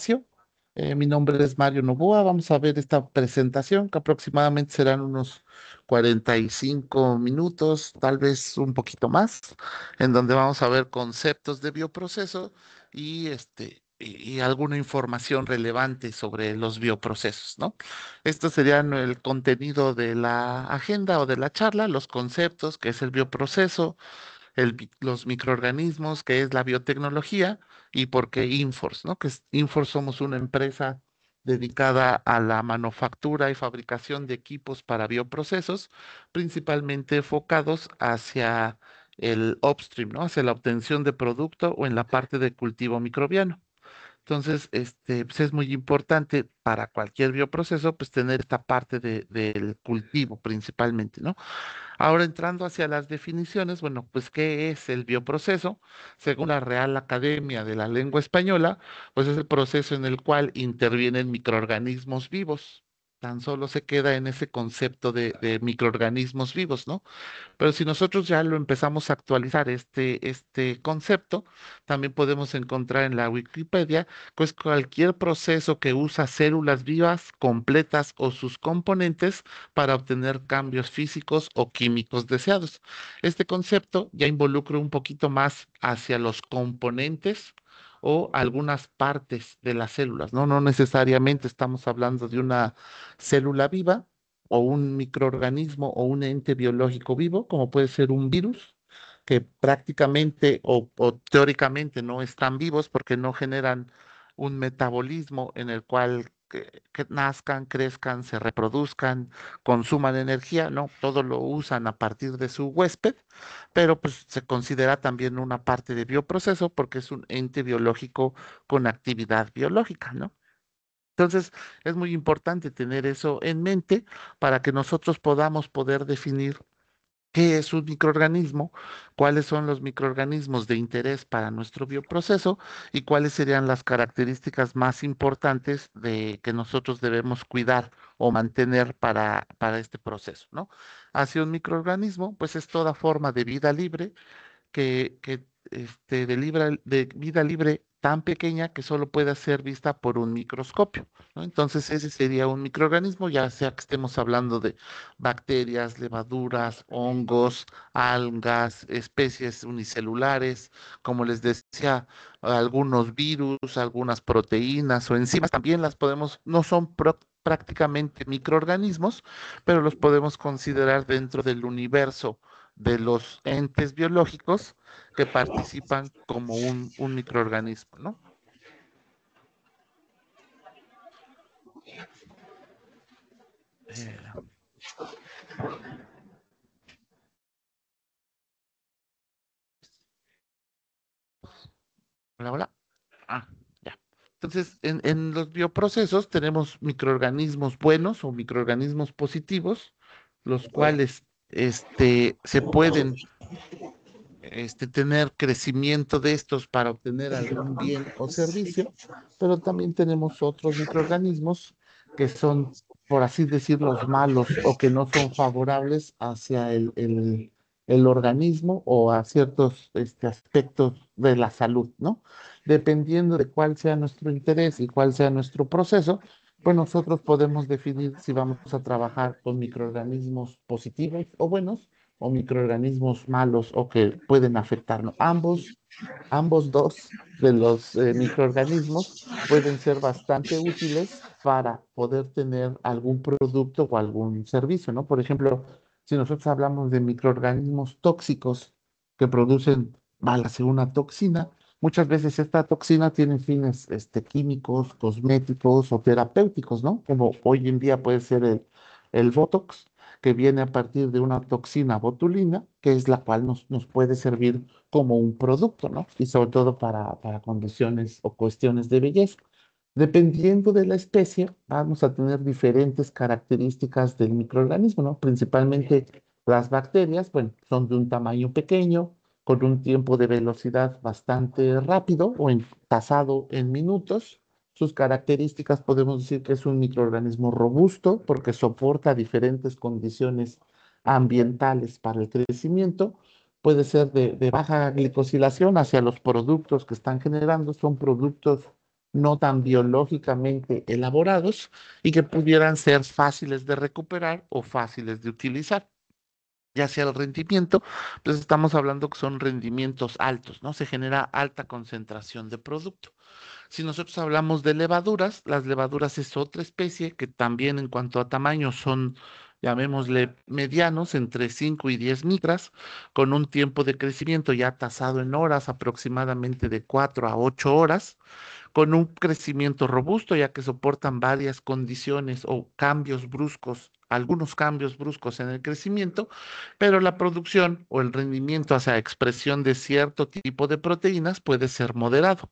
espacio. Mi nombre es Mario Novoa. Vamos a ver esta presentación que aproximadamente serán unos 45 minutos, tal vez un poquito más, en donde vamos a ver conceptos de bioproceso y alguna información relevante sobre los bioprocesos, ¿no? Esto sería el contenido de la agenda o de la charla, los conceptos, que es el bioproceso, los microorganismos, que es la biotecnología, y por qué Inforce, ¿no? Inforce somos una empresa dedicada a la manufactura y fabricación de equipos para bioprocesos, principalmente enfocados hacia el upstream, ¿no? Hacia la obtención de producto o en la parte de cultivo microbiano. Entonces, pues es muy importante para cualquier bioproceso, pues tener esta parte del cultivo principalmente, ¿no? Ahora entrando hacia las definiciones, bueno, pues ¿qué es el bioproceso? Según la Real Academia de la Lengua Española, pues es el proceso en el cual intervienen microorganismos vivos. Tan solo se queda en ese concepto de microorganismos vivos, ¿no? Pero si nosotros ya lo empezamos a actualizar este concepto, también podemos encontrar en la Wikipedia, pues cualquier proceso que usa células vivas completas o sus componentes para obtener cambios físicos o químicos deseados. Este concepto ya involucra un poquito más hacia los componentes o algunas partes de las células, ¿no? No necesariamente estamos hablando de una célula viva o un microorganismo o un ente biológico vivo, como puede ser un virus, que prácticamente o teóricamente no están vivos porque no generan un metabolismo en el cual que nazcan, crezcan, se reproduzcan, consuman energía, no, todo lo usan a partir de su huésped, pero pues se considera también una parte de bioproceso porque es un ente biológico con actividad biológica, ¿no? Entonces, es muy importante tener eso en mente para que nosotros podamos poder definir qué es un microorganismo, cuáles son los microorganismos de interés para nuestro bioproceso y cuáles serían las características más importantes de que nosotros debemos cuidar o mantener para este proceso, ¿no? Hacia un microorganismo, pues es toda forma de vida libre que de vida libre tan pequeña que solo pueda ser vista por un microscopio, ¿no? Entonces ese sería un microorganismo, ya sea que estemos hablando de bacterias, levaduras, hongos, algas, especies unicelulares, como les decía, algunos virus, algunas proteínas o enzimas, también las podemos, no son prácticamente microorganismos, pero los podemos considerar dentro del universo de los entes biológicos que participan como un microorganismo, ¿no? Eh, hola, hola. Ah, ya. Entonces, en los bioprocesos tenemos microorganismos buenos o microorganismos positivos, los cuales se pueden tener crecimiento de estos para obtener algún bien o servicio, pero también tenemos otros microorganismos que son, por así decirlo, los malos o que no son favorables hacia el organismo o a ciertos aspectos de la salud, ¿no? Dependiendo de cuál sea nuestro interés y cuál sea nuestro proceso, pues nosotros podemos definir si vamos a trabajar con microorganismos positivos o buenos o microorganismos malos o que pueden afectarnos. Ambos dos de los microorganismos pueden ser bastante útiles para poder tener algún producto o algún servicio, ¿no? Por ejemplo, si nosotros hablamos de microorganismos tóxicos que producen, válgase, una toxina, muchas veces esta toxina tiene fines químicos, cosméticos o terapéuticos, ¿no? Como hoy en día puede ser el Botox, que viene a partir de una toxina botulina, que es la cual nos puede servir como un producto, ¿no? Y sobre todo para condiciones o cuestiones de belleza. Dependiendo de la especie, vamos a tener diferentes características del microorganismo, ¿no? Principalmente las bacterias, bueno, son de un tamaño pequeño, con un tiempo de velocidad bastante rápido o tasado en minutos. Sus características podemos decir que es un microorganismo robusto porque soporta diferentes condiciones ambientales para el crecimiento. Puede ser de baja glicosilación hacia los productos que están generando, son productos no tan biológicamente elaborados y que pudieran ser fáciles de recuperar o fáciles de utilizar. Ya sea el rendimiento, pues estamos hablando que son rendimientos altos, ¿no? Se genera alta concentración de producto. Si nosotros hablamos de levaduras, las levaduras es otra especie que también en cuanto a tamaño son, llamémosle, medianos, entre 5 y 10 micras, con un tiempo de crecimiento ya tasado en horas, aproximadamente de 4 a 8 horas, con un crecimiento robusto, ya que soportan varias condiciones o cambios bruscos, algunos cambios bruscos en el crecimiento, pero la producción o el rendimiento hacia expresión de cierto tipo de proteínas puede ser moderado.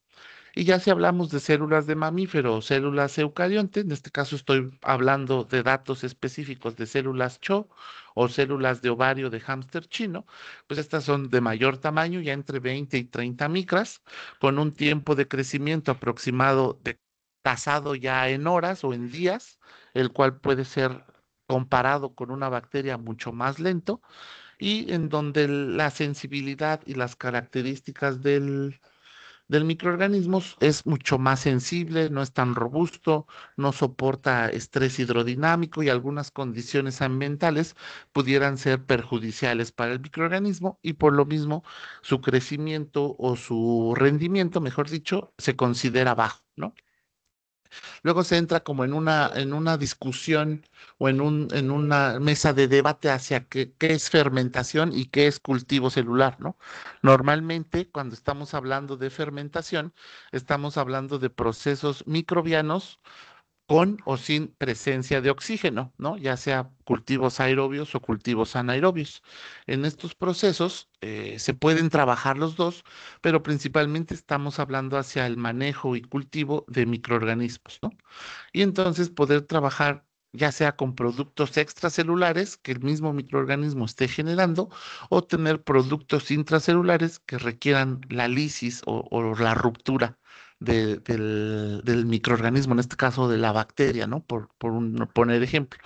Y ya si hablamos de células de mamífero o células eucariontes, en este caso estoy hablando de datos específicos de células CHO o células de ovario de hámster chino, pues estas son de mayor tamaño, ya entre 20 y 30 micras, con un tiempo de crecimiento aproximado de tasado ya en horas o en días, el cual puede ser comparado con una bacteria mucho más lento y en donde la sensibilidad y las características del microorganismo es mucho más sensible, no es tan robusto, no soporta estrés hidrodinámico y algunas condiciones ambientales pudieran ser perjudiciales para el microorganismo y por lo mismo su crecimiento o su rendimiento, mejor dicho, se considera bajo, ¿no? Luego se entra como en una discusión o en una mesa de debate hacia qué es fermentación y qué es cultivo celular, ¿no? Normalmente, cuando estamos hablando de fermentación, estamos hablando de procesos microbianos con o sin presencia de oxígeno, ¿no? Ya sea cultivos aerobios o cultivos anaerobios. En estos procesos se pueden trabajar los dos, pero principalmente estamos hablando hacia el manejo y cultivo de microorganismos, ¿no? Y entonces poder trabajar ya sea con productos extracelulares que el mismo microorganismo esté generando o tener productos intracelulares que requieran la lisis o la ruptura del microorganismo, en este caso de la bacteria, ¿no? Poner ejemplo.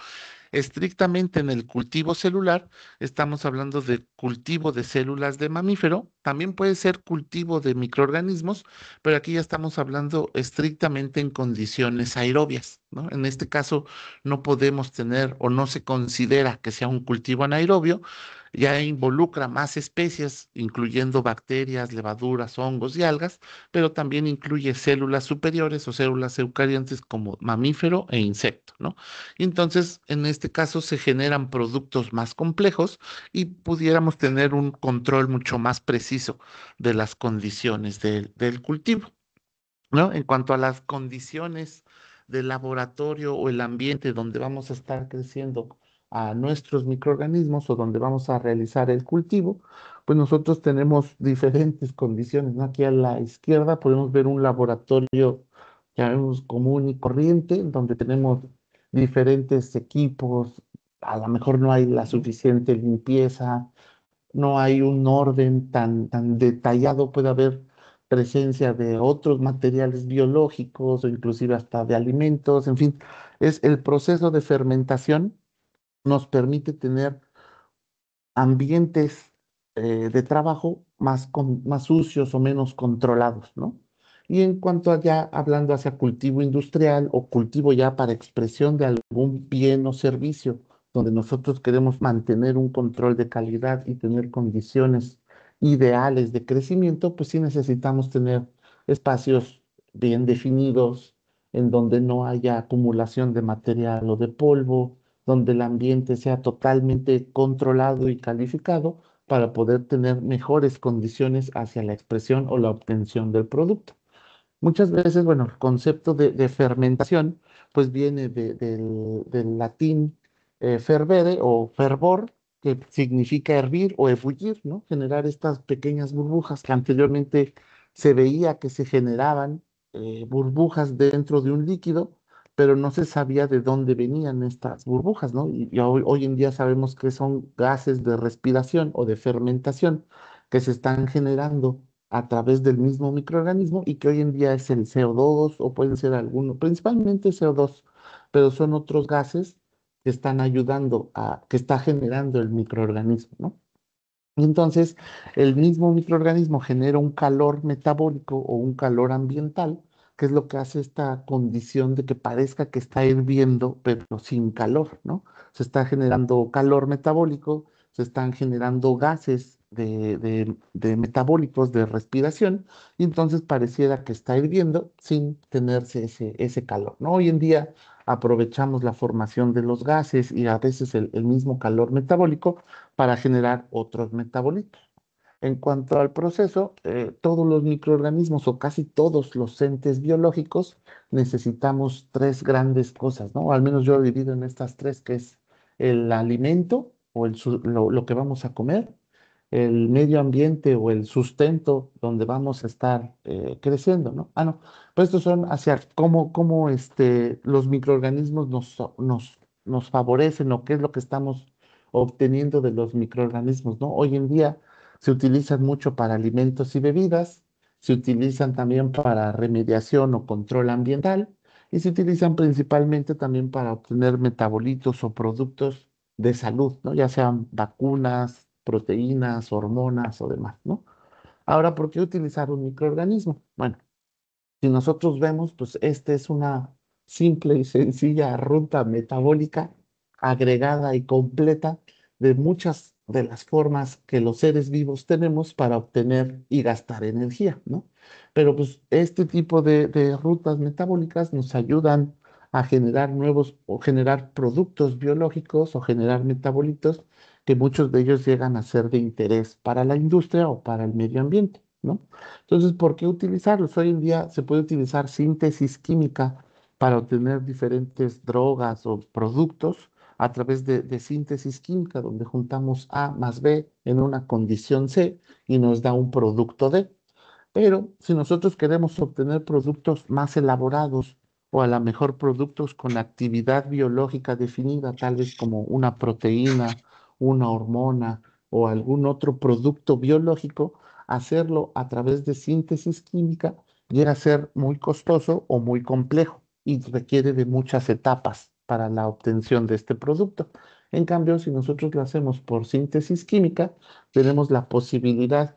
Estrictamente en el cultivo celular, estamos hablando de cultivo de células de mamífero, también puede ser cultivo de microorganismos, pero aquí ya estamos hablando estrictamente en condiciones aerobias, ¿no? En este caso, no podemos tener o no se considera que sea un cultivo anaerobio, ya involucra más especies, incluyendo bacterias, levaduras, hongos y algas, pero también incluye células superiores o células eucariontes como mamífero e insecto, ¿no? Y entonces, en este caso, se generan productos más complejos y pudiéramos tener un control mucho más preciso de las condiciones del cultivo, ¿no? En cuanto a las condiciones del laboratorio o el ambiente donde vamos a estar creciendo a nuestros microorganismos o donde vamos a realizar el cultivo, pues nosotros tenemos diferentes condiciones, ¿no? Aquí a la izquierda podemos ver un laboratorio, llamemos común y corriente, donde tenemos diferentes equipos, a lo mejor no hay la suficiente limpieza, no hay un orden tan detallado, puede haber presencia de otros materiales biológicos o inclusive hasta de alimentos, en fin, es el proceso de fermentación nos permite tener ambientes de trabajo más sucios o menos controlados, ¿no? Y en cuanto a ya hablando hacia cultivo industrial o cultivo ya para expresión de algún bien o servicio, donde nosotros queremos mantener un control de calidad y tener condiciones ideales de crecimiento, pues sí necesitamos tener espacios bien definidos, en donde no haya acumulación de material o de polvo, donde el ambiente sea totalmente controlado y calificado para poder tener mejores condiciones hacia la expresión o la obtención del producto. Muchas veces, bueno, el concepto de fermentación, pues viene del latín fervere o fervor, que significa hervir o ebullir, ¿no? Generar estas pequeñas burbujas que anteriormente se veía que se generaban burbujas dentro de un líquido, pero no se sabía de dónde venían estas burbujas, ¿no? Y hoy en día sabemos que son gases de respiración o de fermentación que se están generando a través del mismo microorganismo y que hoy en día es el CO2 o pueden ser algunos, principalmente CO2, pero son otros gases que están ayudando que está generando el microorganismo, ¿no? Y entonces el mismo microorganismo genera un calor metabólico o un calor ambiental ¿qué es lo que hace esta condición de que parezca que está hirviendo, pero sin calor, ¿no? Se está generando calor metabólico, se están generando gases de metabólicos de respiración, y entonces pareciera que está hirviendo sin tenerse ese calor, ¿no? Hoy en día aprovechamos la formación de los gases y a veces el mismo calor metabólico para generar otros metabolitos. En cuanto al proceso, todos los microorganismos o casi todos los entes biológicos necesitamos tres grandes cosas, ¿no? Al menos yo lo divido en estas tres, que es el alimento o lo que vamos a comer, el medio ambiente o el sustento donde vamos a estar creciendo, ¿no? Ah, no, pues estos son hacia cómo los microorganismos nos favorecen o qué es lo que estamos obteniendo de los microorganismos, ¿no? Hoy en día se utilizan mucho para alimentos y bebidas, se utilizan también para remediación o control ambiental y se utilizan principalmente también para obtener metabolitos o productos de salud, ¿no? Ya sean vacunas, proteínas, hormonas o demás, ¿no? Ahora, ¿por qué utilizar un microorganismo? Bueno, si nosotros vemos, pues esta es una simple y sencilla ruta metabólica agregada y completa de muchas de las formas que los seres vivos tenemos para obtener y gastar energía, ¿no? Pero pues este tipo de rutas metabólicas nos ayudan a generar nuevos o generar productos biológicos o generar metabolitos que muchos de ellos llegan a ser de interés para la industria o para el medio ambiente, ¿no? Entonces, ¿por qué utilizarlos? Hoy en día se puede utilizar síntesis química para obtener diferentes drogas o productos a través de síntesis química, donde juntamos A más B en una condición C y nos da un producto D. Pero si nosotros queremos obtener productos más elaborados o a lo mejor productos con actividad biológica definida, tal vez como una proteína, una hormona o algún otro producto biológico, hacerlo a través de síntesis química llega a ser muy costoso o muy complejo y requiere de muchas etapas para la obtención de este producto. En cambio, si nosotros lo hacemos por síntesis química, tenemos la posibilidad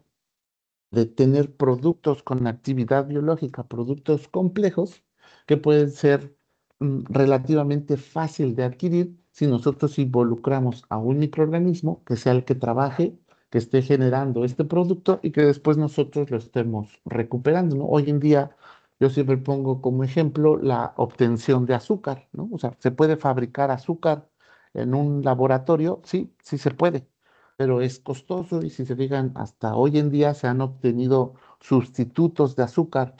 de tener productos con actividad biológica, productos complejos que pueden ser relativamente fácil de adquirir si nosotros involucramos a un microorganismo que sea el que trabaje, que esté generando este producto y que después nosotros lo estemos recuperando, ¿no? Hoy en día yo siempre pongo como ejemplo la obtención de azúcar, ¿no? O sea, ¿se puede fabricar azúcar en un laboratorio? Sí, sí se puede, pero es costoso y si se fijan, hasta hoy en día se han obtenido sustitutos de azúcar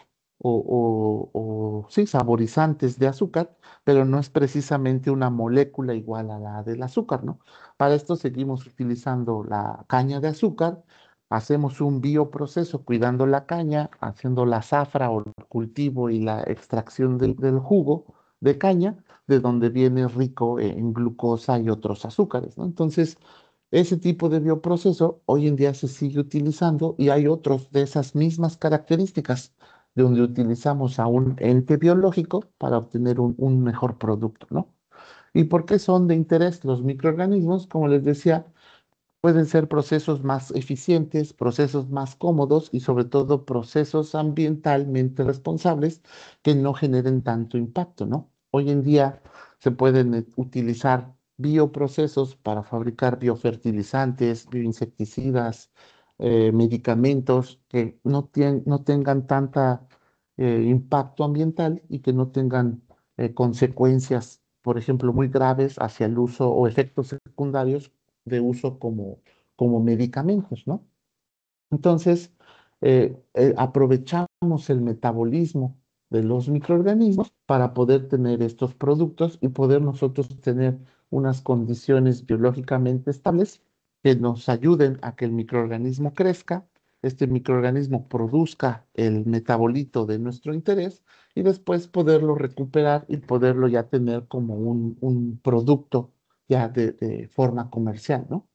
sí, saborizantes de azúcar, pero no es precisamente una molécula igual a la del azúcar, ¿no? Para esto seguimos utilizando la caña de azúcar, hacemos un bioproceso cuidando la caña, haciendo la zafra o el cultivo y la extracción del jugo de caña, de donde viene rico en glucosa y otros azúcares, ¿no? Entonces, ese tipo de bioproceso hoy en día se sigue utilizando y hay otros de esas mismas características, de donde utilizamos a un ente biológico para obtener un mejor producto, ¿no? ¿Y por qué son de interés los microorganismos? Como les decía, pueden ser procesos más eficientes, procesos más cómodos y sobre todo procesos ambientalmente responsables que no generen tanto impacto, ¿no? Hoy en día se pueden utilizar bioprocesos para fabricar biofertilizantes, bioinsecticidas, medicamentos que no tengan tanta impacto ambiental y que no tengan consecuencias, por ejemplo, muy graves hacia el uso o efectos secundarios de uso como medicamentos, ¿no? Entonces, aprovechamos el metabolismo de los microorganismos para poder tener estos productos y poder nosotros tener unas condiciones biológicamente estables que nos ayuden a que el microorganismo crezca, este microorganismo produzca el metabolito de nuestro interés y después poderlo recuperar y poderlo ya tener como un producto ya de forma comercial, ¿no?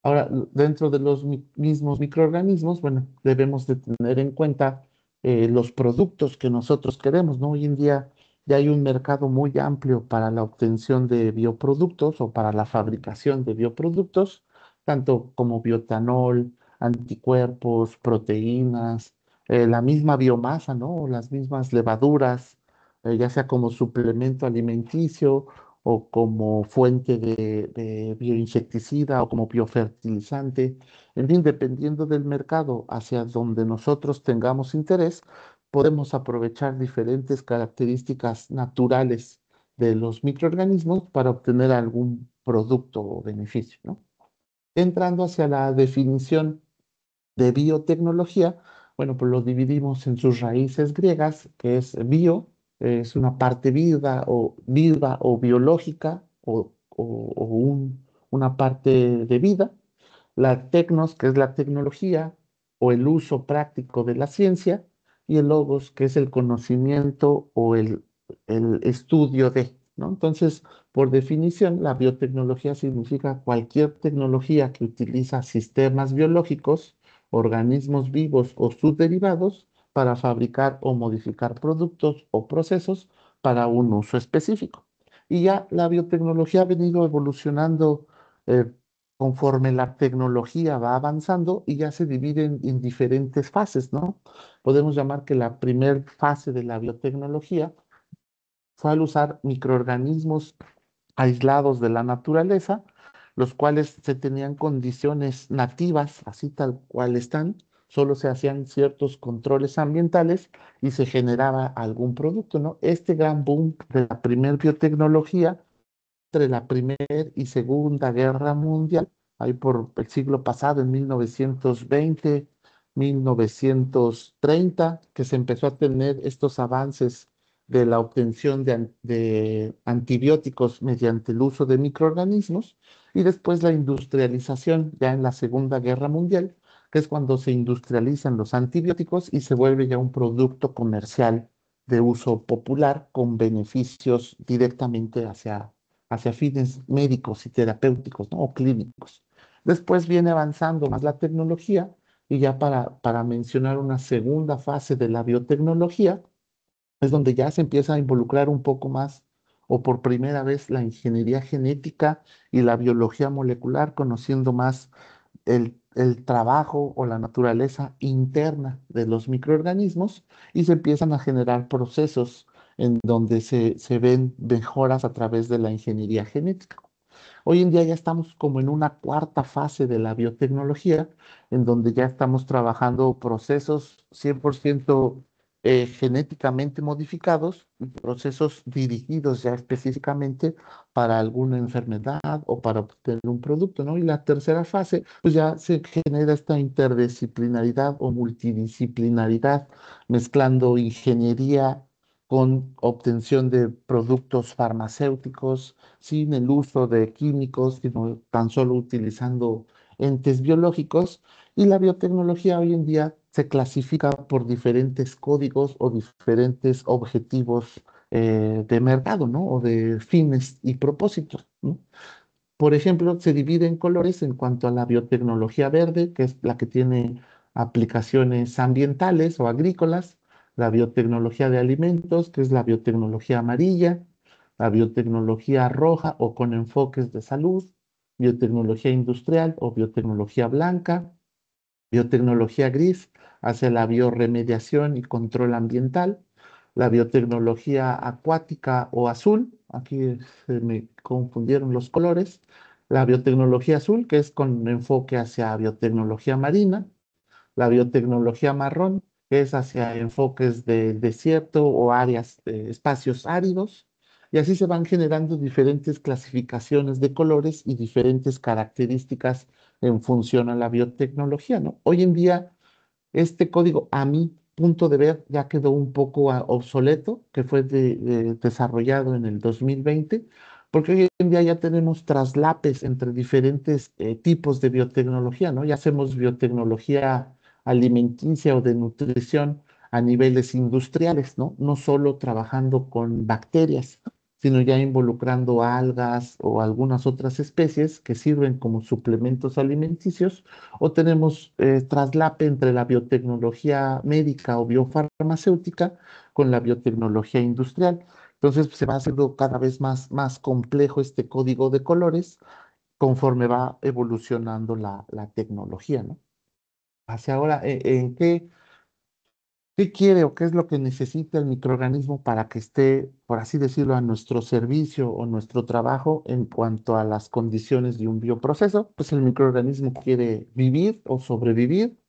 Ahora, dentro de los mismos microorganismos, bueno, debemos de tener en cuenta los productos que nosotros queremos, ¿no? Hoy en día ya hay un mercado muy amplio para la obtención de bioproductos o para la fabricación de bioproductos, tanto como biotanol, anticuerpos, proteínas, la misma biomasa, ¿no? O las mismas levaduras, ya sea como suplemento alimenticio o como fuente de bioinsecticida o como biofertilizante. En fin, dependiendo del mercado hacia donde nosotros tengamos interés, podemos aprovechar diferentes características naturales de los microorganismos para obtener algún producto o beneficio, ¿no? Entrando hacia la definición de biotecnología, bueno, pues lo dividimos en sus raíces griegas, que es bio, es una parte viva o biológica o una parte de vida. La tecnos, que es la tecnología o el uso práctico de la ciencia, y el logos, que es el conocimiento o el estudio de, ¿no? Entonces, por definición, la biotecnología significa cualquier tecnología que utiliza sistemas biológicos, organismos vivos o sus derivados para fabricar o modificar productos o procesos para un uso específico. Y ya la biotecnología ha venido evolucionando eh, conforme la tecnología va avanzando y ya se divide en diferentes fases, ¿no? Podemos llamar que la primera fase de la biotecnología fue al usar microorganismos aislados de la naturaleza, los cuales se tenían condiciones nativas, así tal cual están, solo se hacían ciertos controles ambientales y se generaba algún producto, ¿no? Este gran boom de la primer biotecnología entre la Primera y Segunda Guerra Mundial, ahí por el siglo pasado, en 1920, 1930, que se empezó a tener estos avances de la obtención de antibióticos mediante el uso de microorganismos, y después la industrialización ya en la Segunda Guerra Mundial, que es cuando se industrializan los antibióticos y se vuelve ya un producto comercial de uso popular con beneficios directamente hacia fines médicos y terapéuticos, ¿no? O clínicos. Después viene avanzando más la tecnología y ya para mencionar una segunda fase de la biotecnología, es donde ya se empieza a involucrar un poco más o por primera vez la ingeniería genética y la biología molecular, conociendo más el trabajo o la naturaleza interna de los microorganismos y se empiezan a generar procesos en donde se ven mejoras a través de la ingeniería genética. Hoy en día ya estamos como en una cuarta fase de la biotecnología, en donde ya estamos trabajando procesos 100% genéticamente modificados, y procesos dirigidos ya específicamente para alguna enfermedad o para obtener un producto, ¿no? Y la tercera fase, pues ya se genera esta interdisciplinaridad o multidisciplinaridad, mezclando ingeniería con obtención de productos farmacéuticos sin el uso de químicos, sino tan solo utilizando entes biológicos. Y la biotecnología hoy en día se clasifica por diferentes códigos o diferentes objetivos de mercado, ¿no? O de fines y propósitos, ¿no? Por ejemplo, se divide en colores en cuanto a la biotecnología verde, que es la que tiene aplicaciones ambientales o agrícolas, la biotecnología de alimentos, que es la biotecnología amarilla, la biotecnología roja o con enfoques de salud, biotecnología industrial o biotecnología blanca, biotecnología gris hacia la bioremediación y control ambiental, la biotecnología acuática o azul, aquí se me confundieron los colores, la biotecnología azul, que es con enfoque hacia biotecnología marina, la biotecnología marrón, que es hacia enfoques de desierto o áreas, espacios áridos, y así se van generando diferentes clasificaciones de colores y diferentes características en función a la biotecnología, ¿no? Hoy en día este código, a mi punto de ver, ya quedó un poco obsoleto, que fue desarrollado en el 2020, porque hoy en día ya tenemos traslapes entre diferentes tipos de biotecnología, ¿no? Ya hacemos biotecnología alimenticia o de nutrición a niveles industriales, ¿no? No solo trabajando con bacterias, sino ya involucrando algas o algunas otras especies que sirven como suplementos alimenticios o tenemos traslape entre la biotecnología médica o biofarmacéutica con la biotecnología industrial. Entonces se va haciendo cada vez más complejo este código de colores conforme va evolucionando la tecnología, ¿no? Hacia ahora, ¿en qué? ¿Qué quiere o qué es lo que necesita el microorganismo para que esté, por así decirlo, a nuestro servicio o nuestro trabajo en cuanto a las condiciones de un bioproceso? Pues el microorganismo quiere vivir o sobrevivir,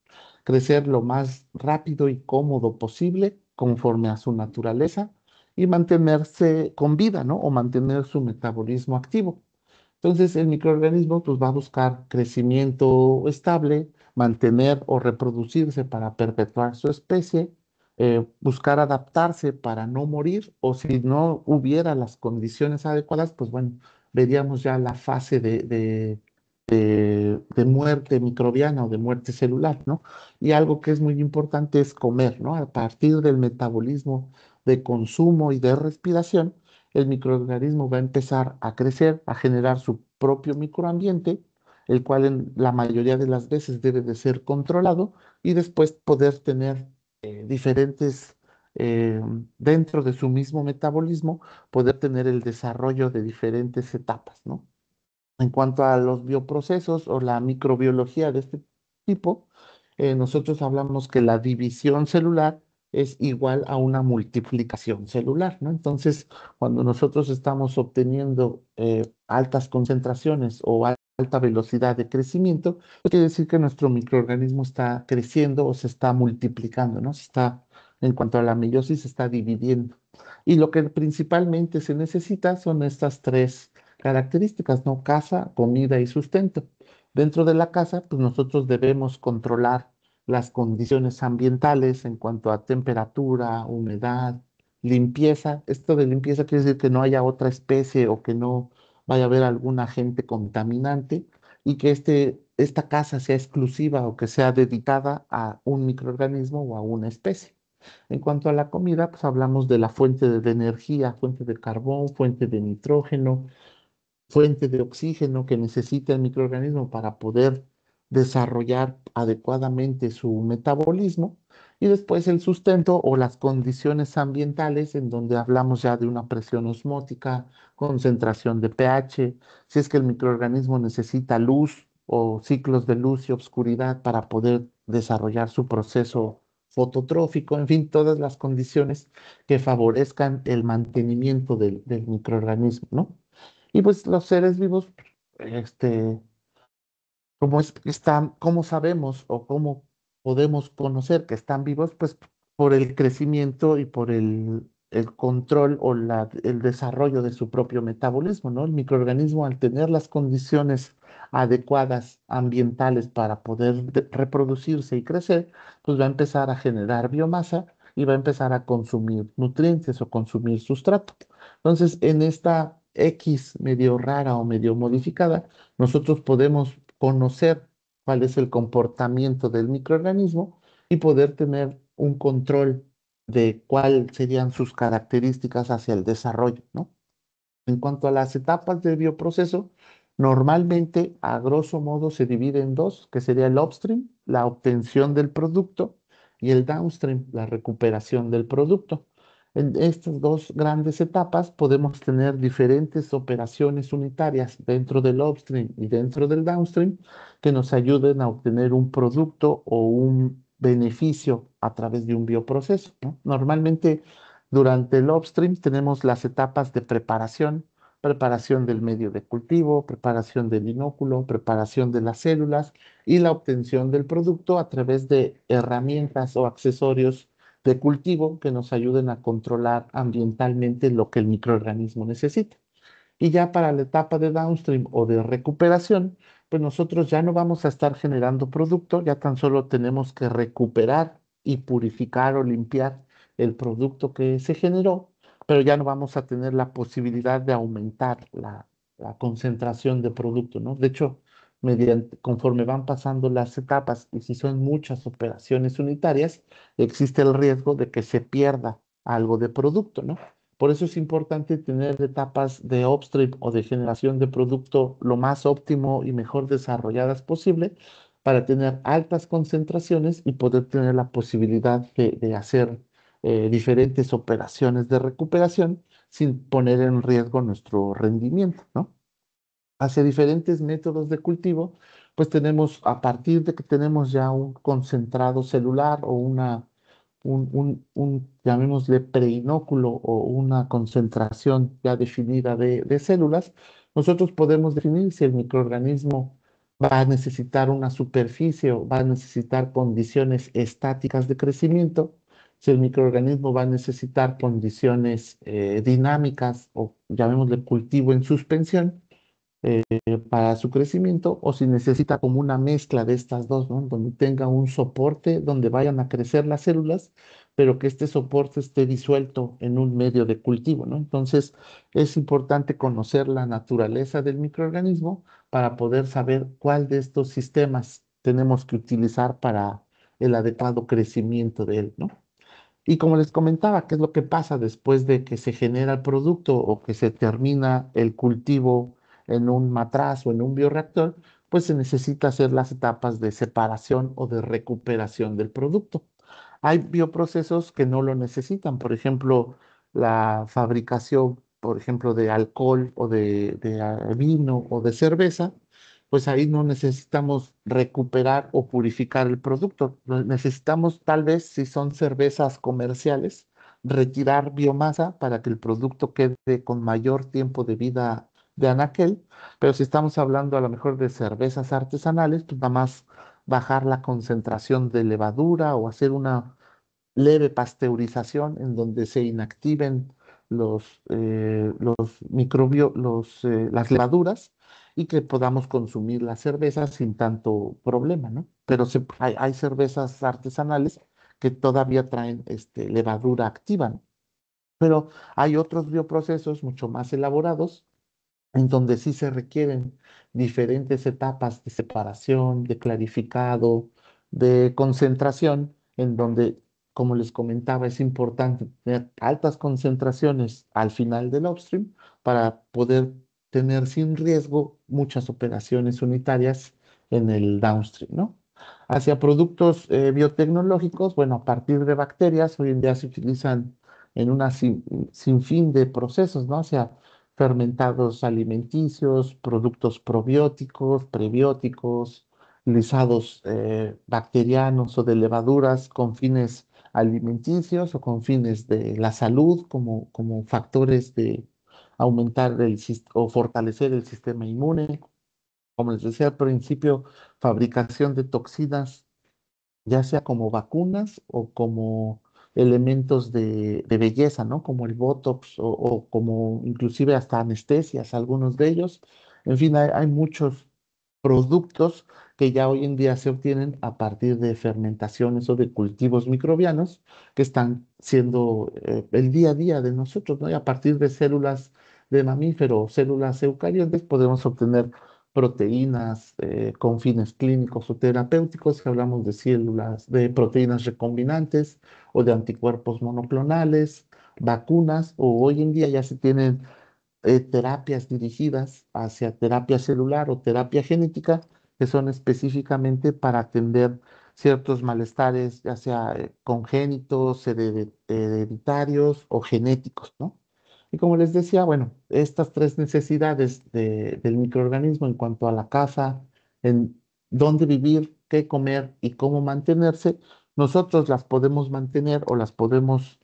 crecer lo más rápido y cómodo posible conforme a su naturaleza y mantenerse con vida, ¿no? O mantener su metabolismo activo. Entonces, el microorganismo pues, va a buscar crecimiento estable, mantener o reproducirse para perpetuar su especie, buscar adaptarse para no morir, o si no hubiera las condiciones adecuadas, pues bueno, veríamos ya la fase de muerte microbiana o de muerte celular, ¿no? Y algo que es muy importante es comer, ¿no? A partir del metabolismo de consumo y de respiración el microorganismo va a empezar a crecer, a generar su propio microambiente, el cual en la mayoría de las veces debe de ser controlado y después poder tener diferentes, eh, dentro de su mismo metabolismo, poder tener el desarrollo de diferentes etapas, ¿no? En cuanto a los bioprocesos o la microbiología de este tipo, nosotros hablamos que la división celular es igual a una multiplicación celular, ¿no? Entonces, cuando nosotros estamos obteniendo altas concentraciones o alta velocidad de crecimiento, pues quiere decir que nuestro microorganismo está creciendo o se está multiplicando, ¿no? Se está, en cuanto a la meiosis, se está dividiendo. Y lo que principalmente se necesita son estas tres características, ¿no? Casa, comida y sustento. Dentro de la casa, pues nosotros debemos controlar las condiciones ambientales en cuanto a temperatura, humedad, limpieza. Esto de limpieza quiere decir que no haya otra especie o que no vaya a haber algún agente contaminante y que esta casa sea exclusiva o que sea dedicada a un microorganismo o a una especie. En cuanto a la comida, pues hablamos de la fuente de energía, fuente de carbón, fuente de nitrógeno, fuente de oxígeno que necesita el microorganismo para poder desarrollar adecuadamente su metabolismo. Y después el sustento o las condiciones ambientales en donde hablamos ya de una presión osmótica, concentración de pH, si es que el microorganismo necesita luz o ciclos de luz y obscuridad para poder desarrollar su proceso fototrófico, en fin, todas las condiciones que favorezcan el mantenimiento del microorganismo, ¿no? Y pues los seres vivos, este, ¿cómo es que están, cómo sabemos o cómo podemos conocer que están vivos? Pues por el crecimiento y por el control o el desarrollo de su propio metabolismo, ¿no? El microorganismo, al tener las condiciones adecuadas ambientales para poder reproducirse y crecer, pues va a empezar a generar biomasa y va a empezar a consumir nutrientes o consumir sustrato. Entonces, en esta X medio rara o medio modificada, nosotros podemos conocer cuál es el comportamiento del microorganismo y poder tener un control de cuáles serían sus características hacia el desarrollo, ¿no? En cuanto a las etapas del bioproceso, normalmente, a grosso modo, se divide en dos, que sería el upstream, la obtención del producto, y el downstream, la recuperación del producto. En estas dos grandes etapas podemos tener diferentes operaciones unitarias dentro del upstream y dentro del downstream que nos ayuden a obtener un producto o un beneficio a través de un bioproceso, ¿no? Normalmente, durante el upstream tenemos las etapas de preparación, preparación del medio de cultivo, preparación del inóculo, preparación de las células y la obtención del producto a través de herramientas o accesorios de cultivo que nos ayuden a controlar ambientalmente lo que el microorganismo necesita. Y ya para la etapa de downstream o de recuperación, pues nosotros ya no vamos a estar generando producto, ya tan solo tenemos que recuperar y purificar o limpiar el producto que se generó, pero ya no vamos a tener la posibilidad de aumentar la concentración de producto, ¿no? De hecho, conforme van pasando las etapas y si son muchas operaciones unitarias, existe el riesgo de que se pierda algo de producto, ¿no? Por eso es importante tener etapas de upstream o de generación de producto lo más óptimo y mejor desarrolladas posible para tener altas concentraciones y poder tener la posibilidad de hacer diferentes operaciones de recuperación sin poner en riesgo nuestro rendimiento, ¿no? Hacia diferentes métodos de cultivo, pues tenemos, a partir de que tenemos ya un concentrado celular o llamémosle preinóculo o una concentración ya definida de células, nosotros podemos definir si el microorganismo va a necesitar una superficie o va a necesitar condiciones estáticas de crecimiento, si el microorganismo va a necesitar condiciones dinámicas o llamémosle cultivo en suspensión para su crecimiento o si necesita como una mezcla de estas dos, ¿no? Donde tenga un soporte donde vayan a crecer las células, pero que este soporte esté disuelto en un medio de cultivo, ¿no? Entonces, es importante conocer la naturaleza del microorganismo para poder saber cuál de estos sistemas tenemos que utilizar para el adecuado crecimiento de él, ¿no? Y como les comentaba, ¿qué es lo que pasa después de que se genera el producto o que se termina el cultivo en un matraz o en un bioreactor? Pues se necesita hacer las etapas de separación o de recuperación del producto. Hay bioprocesos que no lo necesitan, por ejemplo, la fabricación, por ejemplo, de alcohol o de vino o de cerveza, pues ahí no necesitamos recuperar o purificar el producto. Necesitamos tal vez, si son cervezas comerciales, retirar biomasa para que el producto quede con mayor tiempo de vida de anaquel, pero si estamos hablando a lo mejor de cervezas artesanales, pues nada más bajar la concentración de levadura o hacer una leve pasteurización en donde se inactiven los las levaduras y que podamos consumir la cerveza sin tanto problema, ¿no? Pero hay cervezas artesanales que todavía traen levadura activa, ¿no? Pero hay otros bioprocesos mucho más elaborados en donde sí se requieren diferentes etapas de separación, de clarificado, de concentración, en donde, como les comentaba, es importante tener altas concentraciones al final del upstream para poder tener sin riesgo muchas operaciones unitarias en el downstream, ¿no? Hacia productos biotecnológicos, bueno, a partir de bacterias, hoy en día se utilizan en una sinfín de procesos, ¿no? O sea, fermentados alimenticios, productos probióticos, prebióticos, lisados bacterianos o de levaduras con fines alimenticios o con fines de la salud como factores de aumentar o fortalecer el sistema inmune. Como les decía al principio, fabricación de toxinas ya sea como vacunas o como elementos de belleza, ¿no? Como el Botox o como inclusive hasta anestesias, algunos de ellos. En fin, hay muchos productos que ya hoy en día se obtienen a partir de fermentaciones o de cultivos microbianos que están siendo el día a día de nosotros, ¿no? Y a partir de células de mamíferos, células eucariontes, podemos obtener proteínas con fines clínicos o terapéuticos, que hablamos de células, de proteínas recombinantes o de anticuerpos monoclonales, vacunas, o hoy en día ya se tienen terapias dirigidas hacia terapia celular o terapia genética, que son específicamente para atender ciertos malestares, ya sea congénitos, hereditarios o genéticos, ¿no? Y como les decía, bueno, estas tres necesidades del microorganismo en cuanto a la casa, en dónde vivir, qué comer y cómo mantenerse, nosotros las podemos mantener o las podemos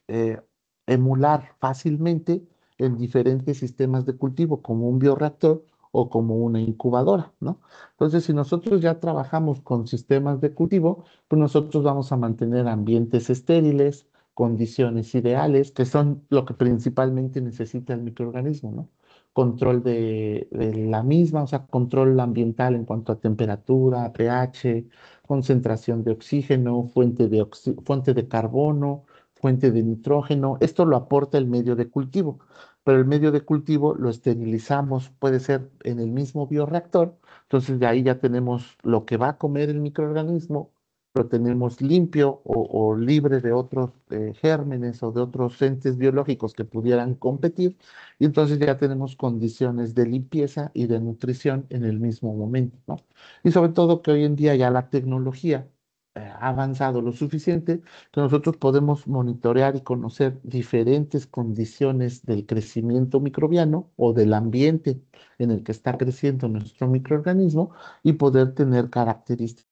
emular fácilmente en diferentes sistemas de cultivo, como un bioreactor o como una incubadora, ¿no? Entonces, si nosotros ya trabajamos con sistemas de cultivo, pues nosotros vamos a mantener ambientes estériles, condiciones ideales, que son lo que principalmente necesita el microorganismo, ¿no? Control de la misma, o sea, control ambiental en cuanto a temperatura, pH, concentración de oxígeno, fuente de carbono, fuente de nitrógeno. Esto lo aporta el medio de cultivo, pero el medio de cultivo lo esterilizamos, puede ser en el mismo bioreactor. Entonces de ahí ya tenemos lo que va a comer el microorganismo, lo tenemos limpio o libre de otros gérmenes o de otros entes biológicos que pudieran competir, y entonces ya tenemos condiciones de limpieza y de nutrición en el mismo momento, ¿no? Y sobre todo que hoy en día ya la tecnología ha avanzado lo suficiente que nosotros podemos monitorear y conocer diferentes condiciones del crecimiento microbiano o del ambiente en el que está creciendo nuestro microorganismo y poder tener características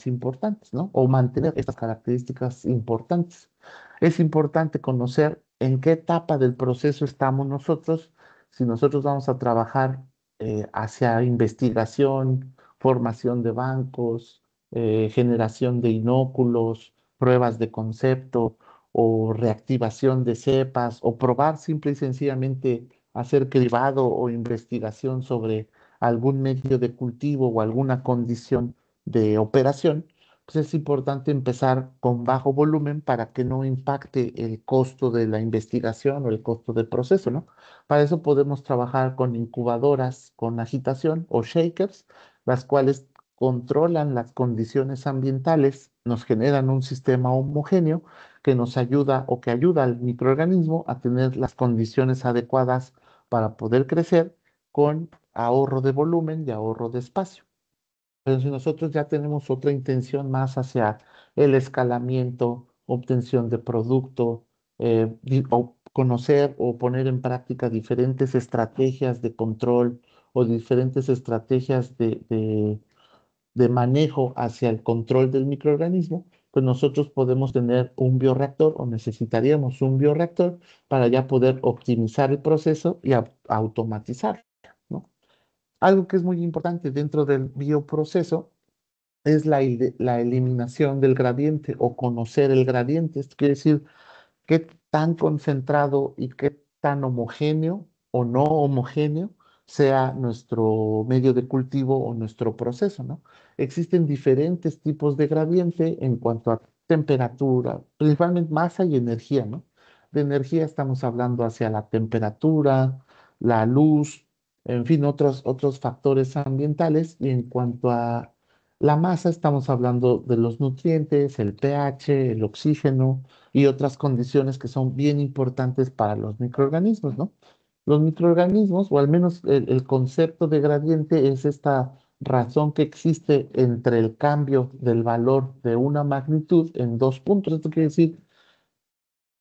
importantes, ¿no? O mantener estas características importantes. Es importante conocer en qué etapa del proceso estamos nosotros, si nosotros vamos a trabajar hacia investigación, formación de bancos, generación de inóculos, pruebas de concepto o reactivación de cepas o probar simple y sencillamente hacer cribado o investigación sobre algún medio de cultivo o alguna condición de operación, pues es importante empezar con bajo volumen para que no impacte el costo de la investigación o el costo del proceso, ¿no? Para eso podemos trabajar con incubadoras con agitación o shakers, las cuales controlan las condiciones ambientales, nos generan un sistema homogéneo que nos ayuda o que ayuda al microorganismo a tener las condiciones adecuadas para poder crecer con ahorro de volumen y ahorro de espacio. Pero si nosotros ya tenemos otra intención más hacia el escalamiento, obtención de producto, o conocer o poner en práctica diferentes estrategias de control o diferentes estrategias de manejo hacia el control del microorganismo, pues nosotros podemos tener un bioreactor o necesitaríamos un bioreactor para ya poder optimizar el proceso y automatizar, ¿no? Algo que es muy importante dentro del bioproceso es la eliminación del gradiente o conocer el gradiente. Esto quiere decir qué tan concentrado y qué tan homogéneo o no homogéneo sea nuestro medio de cultivo o nuestro proceso, ¿no? Existen diferentes tipos de gradiente en cuanto a temperatura, principalmente masa y energía, ¿no? De energía estamos hablando hacia la temperatura, la luz, en fin, otros factores ambientales. Y en cuanto a la masa, estamos hablando de los nutrientes, el pH, el oxígeno y otras condiciones que son bien importantes para los microorganismos, ¿no? Los microorganismos, o al menos el concepto de gradiente, es esta razón que existe entre el cambio del valor de una magnitud en dos puntos. Esto quiere decir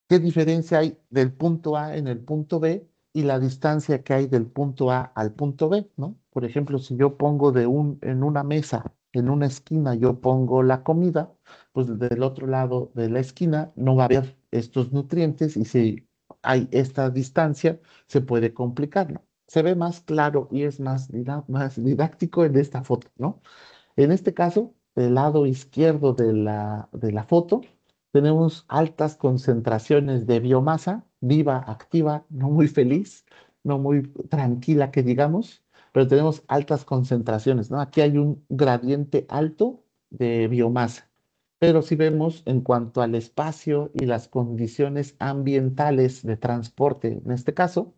qué diferencia hay del punto A en el punto B y la distancia que hay del punto A al punto B, ¿no? Por ejemplo, si yo pongo en una mesa, en una esquina, yo pongo la comida, pues del otro lado de la esquina no va a haber estos nutrientes y si hay esta distancia, se puede complicar, ¿no? Se ve más claro y es más didáctico en esta foto, ¿no? En este caso, del lado izquierdo de la foto, tenemos altas concentraciones de biomasa viva, activa, no muy feliz, no muy tranquila que digamos, pero tenemos altas concentraciones, ¿no? Aquí hay un gradiente alto de biomasa. Pero si vemos en cuanto al espacio y las condiciones ambientales de transporte, en este caso,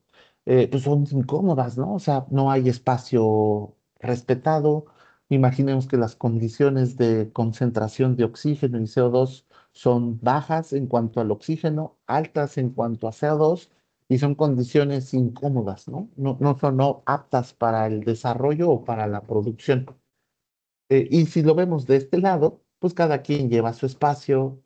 pues son incómodas, ¿no? O sea, no hay espacio respetado. Imaginemos que las condiciones de concentración de oxígeno y CO2 son bajas en cuanto al oxígeno, altas en cuanto a CO2 y son condiciones incómodas, ¿no? No son no aptas para el desarrollo o para la producción. Y si lo vemos de este lado, pues cada quien lleva su espacio,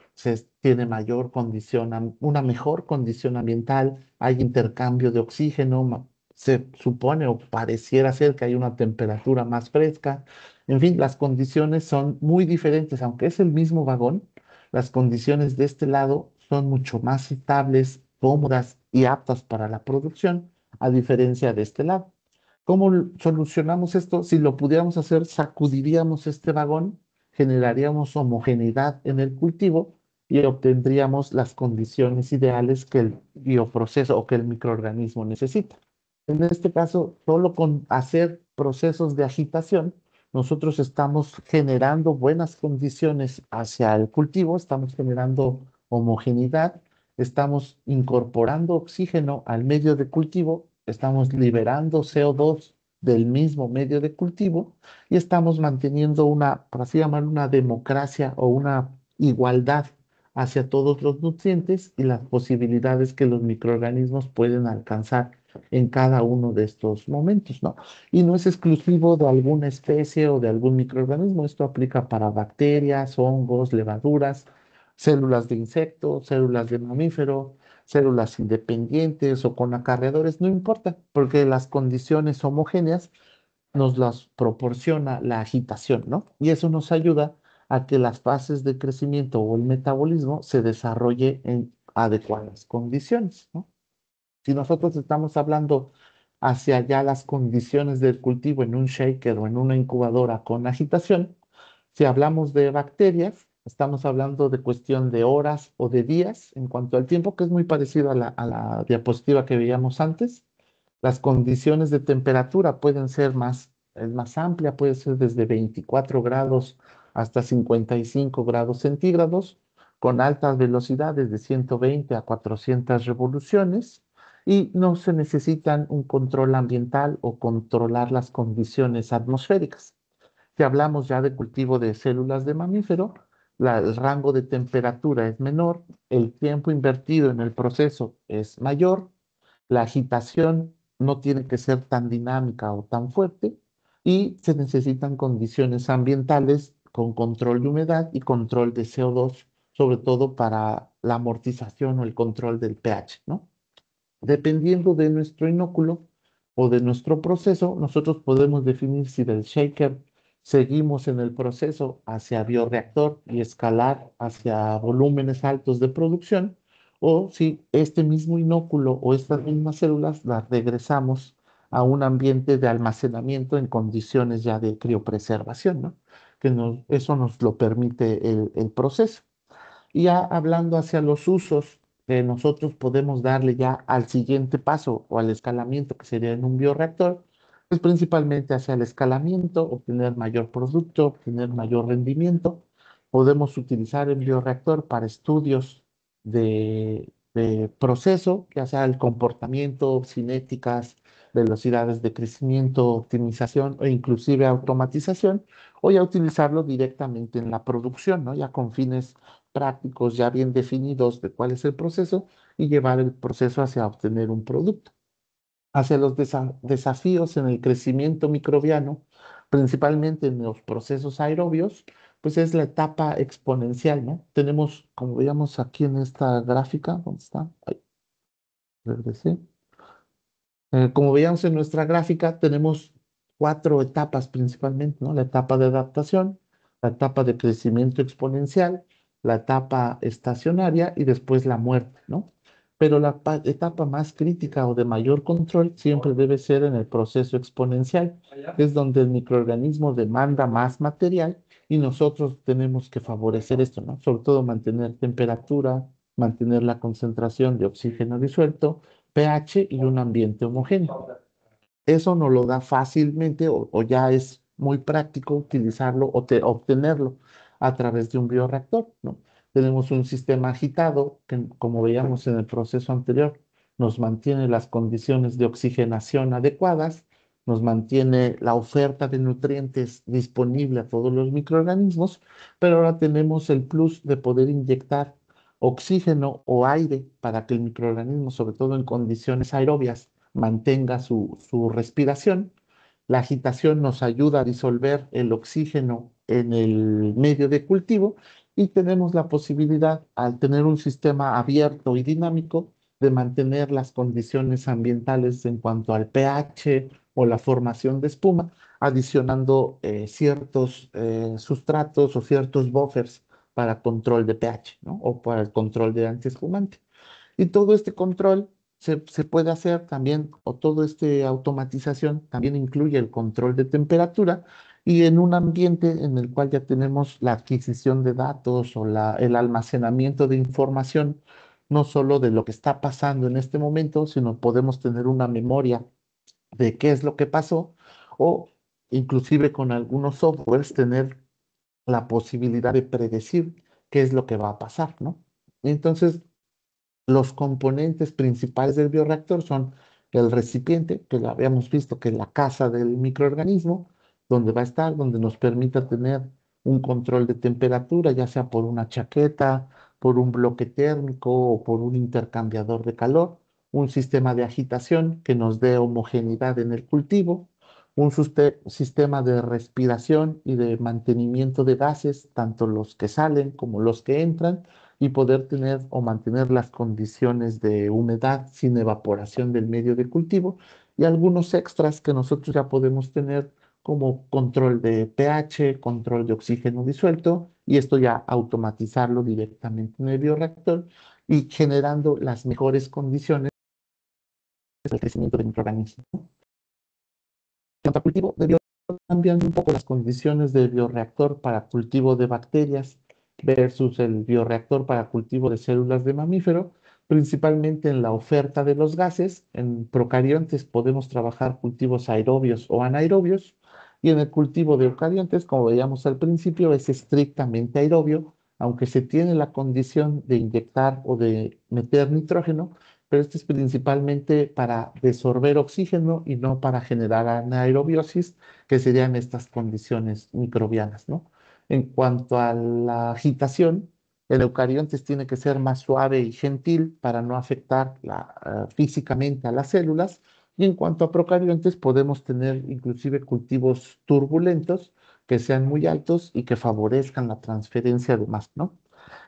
tiene mayor condición, una mejor condición ambiental, hay intercambio de oxígeno, se supone o pareciera ser que hay una temperatura más fresca. En fin, las condiciones son muy diferentes, aunque es el mismo vagón, las condiciones de este lado son mucho más estables, cómodas y aptas para la producción, a diferencia de este lado. ¿Cómo solucionamos esto? Si lo pudiéramos hacer, sacudiríamos este vagón, generaríamos homogeneidad en el cultivo y obtendríamos las condiciones ideales que el bioproceso o que el microorganismo necesita. En este caso, solo con hacer procesos de agitación, nosotros estamos generando buenas condiciones hacia el cultivo, estamos generando homogeneidad, estamos incorporando oxígeno al medio de cultivo, estamos liberando CO2 del mismo medio de cultivo y estamos manteniendo una, por así llamarlo, una democracia o una igualdad hacia todos los nutrientes y las posibilidades que los microorganismos pueden alcanzar en cada uno de estos momentos, ¿no? Y no es exclusivo de alguna especie o de algún microorganismo, esto aplica para bacterias, hongos, levaduras, células de insectos, células de mamífero, células independientes o con acarreadores, no importa, porque las condiciones homogéneas nos las proporciona la agitación, ¿no? Y eso nos ayuda a que las fases de crecimiento o el metabolismo se desarrolle adecuadas condiciones, ¿no? Si nosotros estamos hablando hacia ya las condiciones del cultivo en un shaker o en una incubadora con agitación, si hablamos de bacterias, estamos hablando de cuestión de horas o de días en cuanto al tiempo, que es muy parecido a la diapositiva que veíamos antes. Las condiciones de temperatura pueden ser más, es más amplia, puede ser desde 24 grados hasta 55 grados centígrados, con altas velocidades de 120 a 400 revoluciones, y no se necesitan un control ambiental o controlar las condiciones atmosféricas. Si hablamos ya de cultivo de células de mamífero, el rango de temperatura es menor, el tiempo invertido en el proceso es mayor, la agitación no tiene que ser tan dinámica o tan fuerte y se necesitan condiciones ambientales con control de humedad y control de CO2, sobre todo para la amortización o el control del pH, ¿no? Dependiendo de nuestro inóculo o de nuestro proceso, nosotros podemos definir si del shaker seguimos en el proceso hacia bioreactor y escalar hacia volúmenes altos de producción, o si este mismo inóculo o estas mismas células las regresamos a un ambiente de almacenamiento en condiciones ya de criopreservación, ¿no? Eso nos lo permite el proceso. Y ya hablando hacia los usos que nosotros podemos darle ya al siguiente paso o al escalamiento que sería en un bioreactor, pues principalmente hacia el escalamiento, obtener mayor producto, obtener mayor rendimiento. Podemos utilizar el bioreactor para estudios de proceso, ya sea el comportamiento, cinéticas, velocidades de crecimiento, optimización o inclusive automatización, o ya utilizarlo directamente en la producción, ¿no? Ya con fines prácticos ya bien definidos de cuál es el proceso y llevar el proceso hacia obtener un producto. Hacia los desafíos en el crecimiento microbiano, principalmente en los procesos aerobios, pues es la etapa exponencial, ¿no? Tenemos, como veíamos aquí en esta gráfica, ¿dónde está? Ahí, regresé. Como veíamos en nuestra gráfica, tenemos cuatro etapas principalmente, ¿no? La etapa de adaptación, la etapa de crecimiento exponencial, la etapa estacionaria y después la muerte, ¿no? Pero la etapa más crítica o de mayor control siempre debe ser en el proceso exponencial, que es donde el microorganismo demanda más material y nosotros tenemos que favorecer esto, ¿no? Sobre todo mantener temperatura, mantener la concentración de oxígeno disuelto, pH y un ambiente homogéneo. Eso nos lo da fácilmente o ya es muy práctico utilizarlo o obtenerlo a través de un bioreactor, ¿no? Tenemos un sistema agitado que, como veíamos en el proceso anterior, nos mantiene las condiciones de oxigenación adecuadas, nos mantiene la oferta de nutrientes disponible a todos los microorganismos, pero ahora tenemos el plus de poder inyectar oxígeno o aire para que el microorganismo, sobre todo en condiciones aerobias, mantenga su respiración. La agitación nos ayuda a disolver el oxígeno en el medio de cultivo y tenemos la posibilidad, al tener un sistema abierto y dinámico, de mantener las condiciones ambientales en cuanto al pH o la formación de espuma, adicionando ciertos sustratos o ciertos buffers para control de pH, ¿no? O para el control de antiespumante. Y todo este control se puede hacer también, o toda esta automatización también incluye el control de temperatura y en un ambiente en el cual ya tenemos la adquisición de datos o el almacenamiento de información, no solo de lo que está pasando en este momento, sino podemos tener una memoria de qué es lo que pasó o inclusive con algunos softwares tener la posibilidad de predecir qué es lo que va a pasar, ¿no? Entonces, los componentes principales del bioreactor son el recipiente, que lo habíamos visto que es la casa del microorganismo, donde va a estar, donde nos permita tener un control de temperatura, ya sea por una chaqueta, por un bloque térmico o por un intercambiador de calor, un sistema de agitación que nos dé homogeneidad en el cultivo, un sistema de respiración y de mantenimiento de gases, tanto los que salen como los que entran, y poder tener o mantener las condiciones de humedad sin evaporación del medio de cultivo y algunos extras que nosotros ya podemos tener como control de pH, control de oxígeno disuelto y esto ya automatizarlo directamente en el bioreactor y generando las mejores condiciones para el crecimiento del microorganismo. En cuanto a cultivo de bioreactor, cambian un poco las condiciones del bioreactor para cultivo de bacterias versus el bioreactor para cultivo de células de mamífero, principalmente en la oferta de los gases. En procariontes podemos trabajar cultivos aerobios o anaerobios, y en el cultivo de eucariontes, como veíamos al principio, es estrictamente aerobio, aunque se tiene la condición de inyectar o de meter nitrógeno, pero este es principalmente para desorber oxígeno y no para generar anaerobiosis, que serían estas condiciones microbianas, ¿no? En cuanto a la agitación, el eucariontes tiene que ser más suave y gentil para no afectar físicamente a las células. Y en cuanto a procariontes, podemos tener inclusive cultivos turbulentos que sean muy altos y que favorezcan la transferencia de más, ¿no?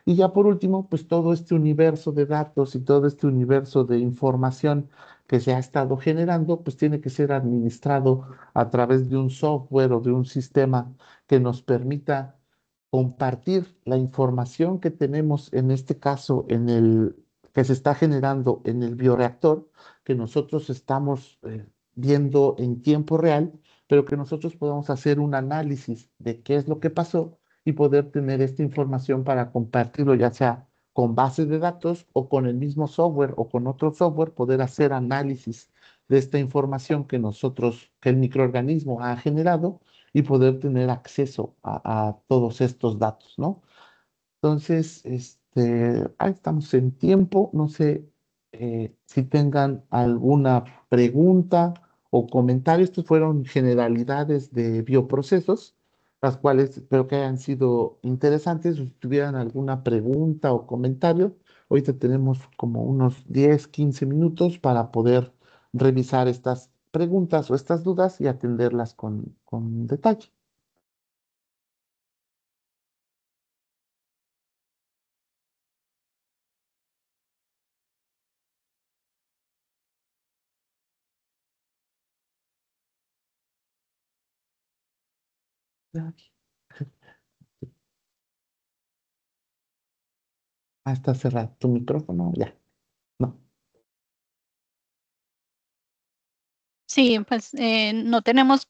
Y ya por último, pues todo este universo de datos y todo este universo de información que se ha estado generando, pues tiene que ser administrado a través de un software o de un sistema que nos permita compartir la información que tenemos, en este caso, que se está generando en el bioreactor, que nosotros estamos viendo en tiempo real, pero que nosotros podamos hacer un análisis de qué es lo que pasó y poder tener esta información para compartirlo, ya sea con bases de datos o con el mismo software o con otro software, poder hacer análisis de esta información que el microorganismo ha generado, y poder tener acceso a todos estos datos, ¿no? Entonces, ahí estamos en tiempo. No sé si tengan alguna pregunta o comentario. Estos fueron generalidades de bioprocesos, las cuales espero que hayan sido interesantes. Si tuvieran alguna pregunta o comentario, ahorita tenemos como unos 10, 15 minutos para poder revisar estas preguntas o estas dudas y atenderlas con detalle. Ah, está cerrado tu micrófono, ya. No. Sí, pues no tenemos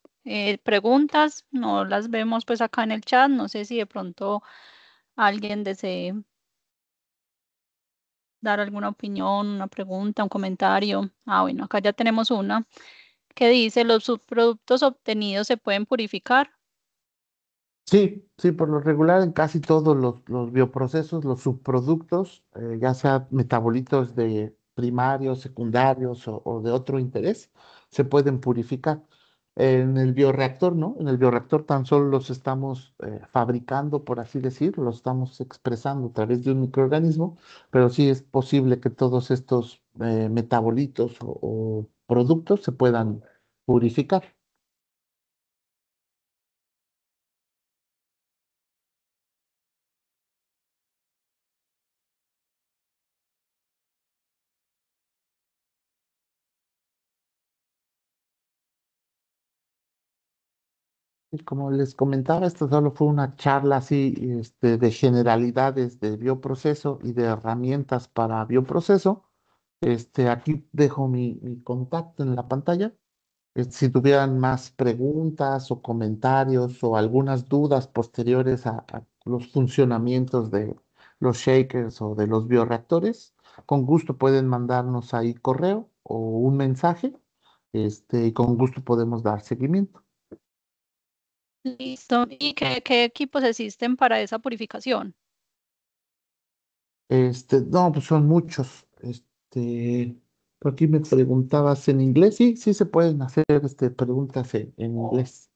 preguntas, no las vemos pues acá en el chat. No sé si de pronto alguien desee dar alguna opinión, una pregunta, un comentario. Ah, bueno, acá ya tenemos una que dice, ¿los subproductos obtenidos se pueden purificar? Sí, sí, por lo regular en casi todos los bioprocesos, los subproductos, ya sea metabolitos de primarios, secundarios o de otro interés, se pueden purificar. En el bioreactor, ¿no? En el bioreactor tan solo los estamos fabricando, por así decir, los estamos expresando a través de un microorganismo, pero sí es posible que todos estos metabolitos o productos se puedan purificar. Y como les comentaba, esto solo fue una charla así, de generalidades de bioproceso y de herramientas para bioproceso. Aquí dejo mi contacto en la pantalla. Si tuvieran más preguntas o comentarios o algunas dudas posteriores a los funcionamientos de los shakers o de los bioreactores, con gusto pueden mandarnos ahí correo o un mensaje, y con gusto podemos dar seguimiento. Listo. ¿Y qué equipos existen para esa purificación? No, pues son muchos. Por aquí me preguntabas en inglés. Sí, sí se pueden hacer preguntas en inglés.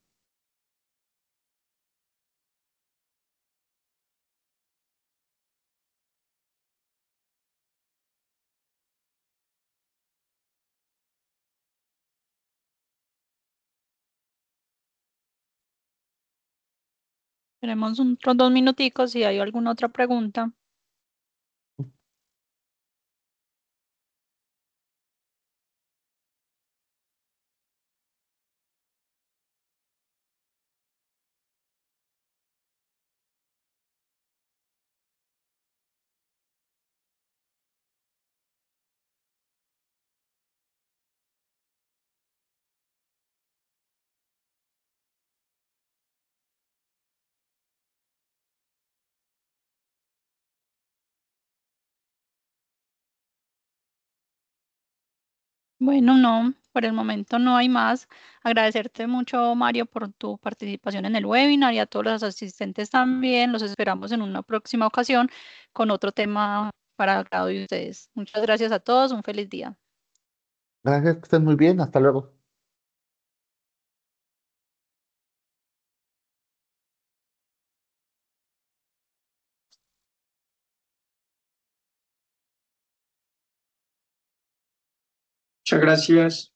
Tenemos otros 2 minuticos si hay alguna otra pregunta. Bueno, no, por el momento no hay más. Agradecerte mucho, Mario, por tu participación en el webinar y a todos los asistentes también. Los esperamos en una próxima ocasión con otro tema para agrado de ustedes. Muchas gracias a todos. Un feliz día. Gracias, que estén muy bien. Hasta luego. Muchas gracias.